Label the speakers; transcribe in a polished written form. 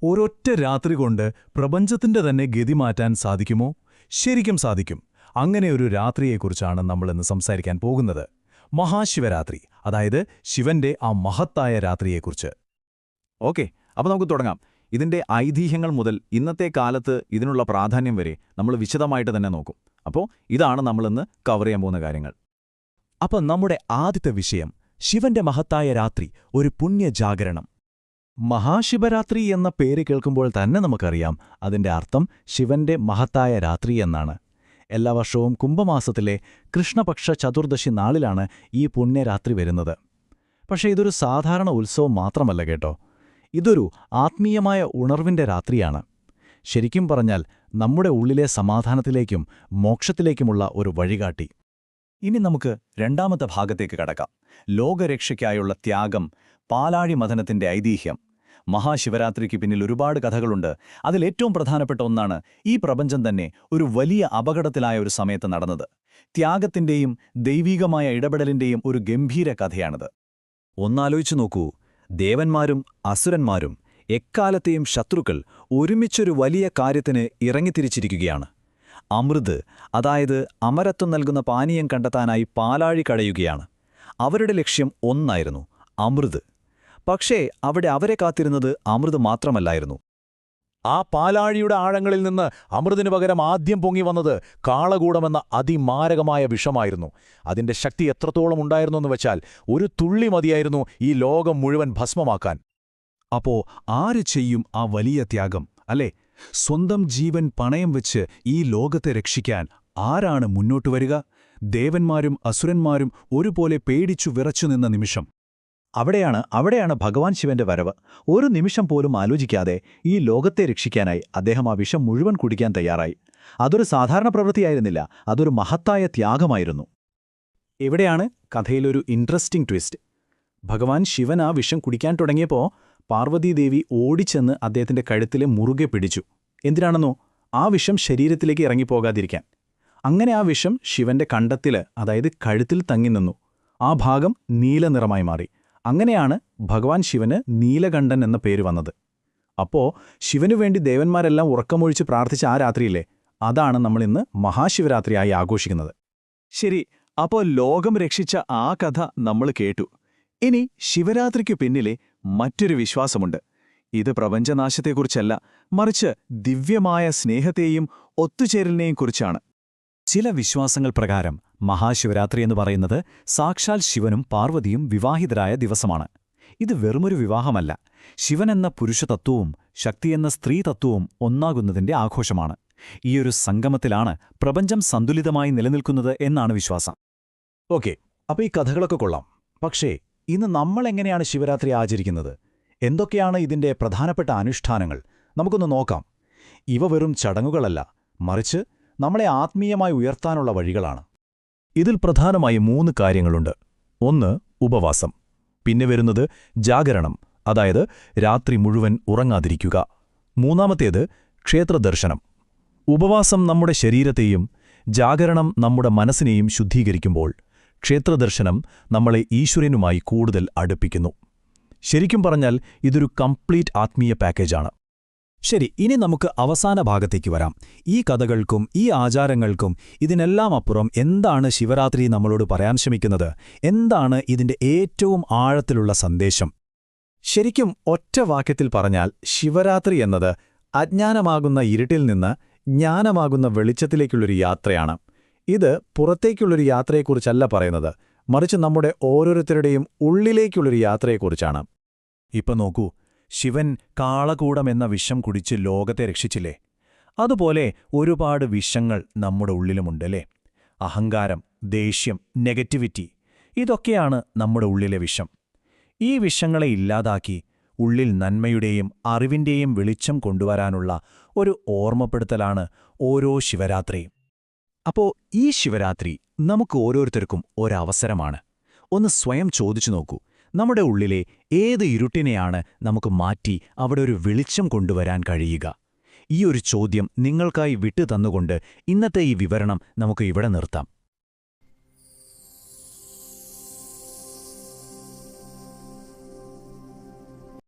Speaker 1: ഒരൊറ്റ രാത്രി കൊണ്ട് പ്രപഞ്ചത്തിന്റെ തന്നെ ഗതി മാറ്റാൻ സാധിക്കുമോ? ശരിക്കും സാധിക്കും. അങ്ങനെയൊരു രാത്രിയെക്കുറിച്ചാണ് നമ്മളിന്ന് സംസാരിക്കാൻ പോകുന്നത്. മഹാശിവരാത്രി, അതായത് ശിവന്റെ ആ മഹത്തായ രാത്രിയെക്കുറിച്ച്.
Speaker 2: ഓക്കെ, അപ്പോൾ നമുക്ക് തുടങ്ങാം. ഇതിന്റെ ഐതിഹ്യങ്ങൾ മുതൽ ഇന്നത്തെ കാലത്ത് ഇതിനുള്ള പ്രാധാന്യം വരെ നമ്മൾ വിശദമായിട്ട് തന്നെ നോക്കും. അപ്പോൾ ഇതാണ് നമ്മളിന്ന് കവർ ചെയ്യാൻ പോകുന്ന കാര്യങ്ങൾ.
Speaker 3: അപ്പം നമ്മുടെ ആദ്യത്തെ വിഷയം ശിവന്റെ മഹത്തായ രാത്രി, ഒരു പുണ്യജാഗരണം. മഹാശിവരാത്രി എന്ന പേര് കേൾക്കുമ്പോൾ തന്നെ നമുക്കറിയാം അതിന്റെ അർത്ഥം ശിവന്റെ മഹത്തായ രാത്രി എന്നാണ്. എല്ലാ വർഷവും കുംഭമാസത്തിലെ കൃഷ്ണപക്ഷ ചതുർദശി നാളിലാണ് ഈ പുണ്യരാത്രി വരുന്നത്. പക്ഷേ ഇതൊരു സാധാരണ ഉത്സവം മാത്രമല്ല കേട്ടോ. ഇതൊരു ആത്മീയമായ ഉണർവിന്റെ രാത്രിയാണ്. ശരിക്കും പറഞ്ഞാൽ നമ്മുടെ ഉള്ളിലെ സമാധാനത്തിലേക്കും മോക്ഷത്തിലേക്കുമുള്ള ഒരു വഴികാട്ടി.
Speaker 2: ഇനി നമുക്ക് രണ്ടാമത്തെ ഭാഗത്തേക്ക് കടക്കാം. ലോകരക്ഷയ്ക്കായുള്ള ത്യാഗം, പാലാഴി മഥനത്തിന്റെ ഐതിഹ്യം. മഹാശിവരാത്രിക്ക് പിന്നിൽ ഒരുപാട് കഥകളുണ്ട്. അതിലേറ്റവും പ്രധാനപ്പെട്ട ഒന്നാണ് ഈ പ്രപഞ്ചം തന്നെ ഒരു വലിയ അപകടത്തിലായ ഒരു സമയത്ത് നടന്നത്. ത്യാഗത്തിന്റെയും ദൈവീകമായ ഇടപെടലിന്റെയും ഒരു ഗംഭീര കഥയാണിത്. ഒന്നാലോചിച്ചു നോക്കൂ, ദേവന്മാരും അസുരന്മാരും എക്കാലത്തെയും ശത്രുക്കൾ ഒരുമിച്ചൊരു വലിയ കാര്യത്തിന് ഇറങ്ങിത്തിരിച്ചിരിക്കുകയാണ്. അമൃത്, അതായത് അമരത്വം നൽകുന്ന പാനീയം കണ്ടെത്താനായി പാലാഴി കടയുകയാണ്. അവരുടെ ലക്ഷ്യം ഒന്നായിരുന്നു, അമൃത്. പക്ഷേ അവിടെ അവരെ കാത്തിരുന്നത് അമൃത് മാത്രമല്ലായിരുന്നു.
Speaker 1: ആ പാലാഴിയുടെ ആഴങ്ങളിൽ നിന്ന് അമൃതിനു പകരം ആദ്യം പൊങ്ങി വന്നത് കാളകൂടമെന്ന അതിമാരകമായ വിഷമായിരുന്നു. അതിന്റെ ശക്തി എത്രത്തോളം ഉണ്ടായിരുന്നെന്ന് വെച്ചാൽ ഒരു തുള്ളി മതിയായിരുന്നു ഈ ലോകം മുഴുവൻ ഭസ്മമാക്കാൻ.
Speaker 3: അപ്പോ ആര് ചെയ്യും ആ വലിയ ത്യാഗം, അല്ലേ? സ്വന്തം ജീവൻ പണയം വെച്ച് ഈ ലോകത്തെ രക്ഷിക്കാൻ ആരാണ് മുന്നോട്ടുവരിക? ദേവന്മാരും അസുരന്മാരും ഒരുപോലെ പേടിച്ചു വിറച്ചുനിന്ന നിമിഷം. അവിടെയാണ് ഭഗവാൻ ശിവന്റെ വരവ്. ഒരു നിമിഷം പോലും ആലോചിക്കാതെ ഈ ലോകത്തെ രക്ഷിക്കാനായി അദ്ദേഹം ആ വിഷം മുഴുവൻ കുടിക്കാൻ തയ്യാറായി. അതൊരു സാധാരണ പ്രവൃത്തിയായിരുന്നില്ല, അതൊരു മഹത്തായ ത്യാഗമായിരുന്നു. ഇവിടെയാണ് കഥയിലൊരു ഇൻട്രസ്റ്റിംഗ് ട്വിസ്റ്റ്. ഭഗവാൻ ശിവൻ ആ വിഷം കുടിക്കാൻ തുടങ്ങിയപ്പോൾ പാർവതീദേവി ഓടിച്ചെന്ന് അദ്ദേഹത്തിന്റെ കഴുത്തിലെ മുറുകെ പിടിച്ചു. എന്തിനാണെന്നോ? ആ വിഷം ശരീരത്തിലേക്ക് ഇറങ്ങിപ്പോകാതിരിക്കാൻ. അങ്ങനെ ആ വിഷം ശിവന്റെ കണ്ടത്തില്, അതായത് കഴുത്തിൽ തങ്ങി നിന്നു. ആ ഭാഗം നീലനിറമായി മാറി. അങ്ങനെയാണ് ഭഗവാൻ ശിവന് നീലകണ്ഠൻ എന്ന പേര് വന്നത്. അപ്പോ ശിവനുവേണ്ടി ദേവന്മാരെല്ലാം ഉറക്കമൊഴിച്ച് പ്രാർത്ഥിച്ച ആ രാത്രിയില്ലേ, അതാണ് നമ്മളിന്ന് മഹാശിവരാത്രിയായി ആഘോഷിക്കുന്നത്. ശരി, അപ്പോൾ ലോകം രക്ഷിച്ച ആ കഥ നമ്മൾ കേട്ടു. ഇനി ശിവരാത്രിക്കു പിന്നിലെ മറ്റൊരു വിശ്വാസമുണ്ട്. ഇത് പ്രപഞ്ചനാശത്തെക്കുറിച്ചല്ല, മറിച്ച് ദിവ്യമായ സ്നേഹത്തെയും ഒത്തുചേരലിനെയും കുറിച്ചാണ്. ചില വിശ്വാസങ്ങൾ പ്രകാരം മഹാശിവരാത്രി എന്ന് പറയുന്നത് സാക്ഷാൽ ശിവനും പാർവതിയും വിവാഹിതരായ ദിവസമാണ്. ഇത് വെറുമൊരു വിവാഹമല്ല, ശിവനെന്ന പുരുഷതത്വവും ശക്തിയെന്ന സ്ത്രീതത്വവും ഒന്നാകുന്നതിന്റെ ആഘോഷമാണ്. ഈയൊരു സംഗമത്തിലാണ് പ്രപഞ്ചം സന്തുലിതമായി നിലനിൽക്കുന്നത് എന്നാണ് വിശ്വാസം. ഓക്കെ, അപ്പോൾ ഈ കഥകളൊക്കെ കൊള്ളാം. പക്ഷേ ഇന്ന് നമ്മളെങ്ങനെയാണ് ശിവരാത്രി ആചരിക്കുന്നത്? എന്തൊക്കെയാണ് ഇതിന്റെ പ്രധാനപ്പെട്ട അനുഷ്ഠാനങ്ങൾ? നമുക്കൊന്ന് നോക്കാം. ഇവ വെറും ചടങ്ങുകളല്ല, മറിച്ച് നമ്മളെ ആത്മീയമായി ഉയർത്താനുള്ള വഴികളാണ്.
Speaker 1: ഇതിൽ പ്രധാനമായി 3 കാര്യങ്ങളുണ്ട്. ഒന്ന്, ഉപവാസം. പിന്നെ വരുന്നത് ജാഗരണം, അതായത് രാത്രി മുഴുവൻ ഉറങ്ങാതിരിക്കുക. മൂന്നാമത്തേത് ക്ഷേത്രദർശനം. ഉപവാസം നമ്മുടെ ശരീരത്തെയും ജാഗരണം നമ്മുടെ മനസ്സിനെയും ശുദ്ധീകരിക്കുമ്പോൾ ക്ഷേത്രദർശനം നമ്മളെ ഈശ്വരനുമായി കൂടുതൽ അടുപ്പിക്കുന്നു. ശരിക്കും പറഞ്ഞാൽ ഇതൊരു കംപ്ലീറ്റ് ആത്മീയ പാക്കേജാണ്.
Speaker 3: ശരി, ഇനി നമുക്ക് അവസാന ഭാഗത്തേക്ക് വരാം. ഈ കഥകൾക്കും ഈ ആചാരങ്ങൾക്കും ഇതിനെല്ലാം അപ്പുറം എന്താണ് ശിവരാത്രി നമ്മളോട് പറയാൻ ശ്രമിക്കുന്നത്? എന്താണ് ഇതിന്റെ ഏറ്റവും ആഴത്തിലുള്ള സന്ദേശം? ശരിക്കും ഒറ്റ വാക്യത്തിൽ പറഞ്ഞാൽ ശിവരാത്രി എന്നത് അജ്ഞാനമാകുന്ന ഇരുട്ടിൽ നിന്ന് ജ്ഞാനമാകുന്ന വെളിച്ചത്തിലേക്കുള്ളൊരു യാത്രയാണ്. ഇത് പുറത്തേക്കുള്ളൊരു യാത്രയെക്കുറിച്ചല്ല പറയുന്നത്, മറിച്ച് നമ്മുടെ ഓരോരുത്തരുടെയും ഉള്ളിലേക്കുള്ളൊരു യാത്രയെക്കുറിച്ചാണ്.
Speaker 1: ഇപ്പൊ നോക്കൂ, ശിവൻ കാളകൂടമെന്ന വിഷം കുടിച്ച് ലോകത്തെ രക്ഷിച്ചില്ലേ? അതുപോലെ ഒരുപാട് വിഷങ്ങൾ നമ്മുടെ ഉള്ളിലുമുണ്ടല്ലേ? അഹങ്കാരം, ദേഷ്യം, നെഗറ്റിവിറ്റി, ഇതൊക്കെയാണ് നമ്മുടെ ഉള്ളിലെ വിഷം. ഈ വിഷങ്ങളെ ഇല്ലാതാക്കി ഉള്ളിൽ നന്മയുടെയും അറിവിന്റെയും വെളിച്ചം കൊണ്ടുവരാനുള്ള ഒരു ഓർമ്മപ്പെടുത്തലാണ് ഓരോ ശിവരാത്രിയും.
Speaker 3: അപ്പോ ഈ ശിവരാത്രി നമുക്ക് ഓരോരുത്തർക്കും ഒരവസരമാണ്. ഒന്ന് സ്വയം ചോദിച്ചു നോക്കൂ, നമ്മുടെ ഉള്ളിലെ ഏത് ഇരുട്ടിനെയാണ് നമുക്ക് മാറ്റി അവിടെ ഒരു വെളിച്ചം കൊണ്ടുവരാൻ കഴിയുക? ഈ ഒരു ചോദ്യം നിങ്ങൾക്കായി വിട്ടു തന്നുകൊണ്ട് ഇന്നത്തെ ഈ വിവരണം നമുക്ക് ഇവിടെ നിർത്താം.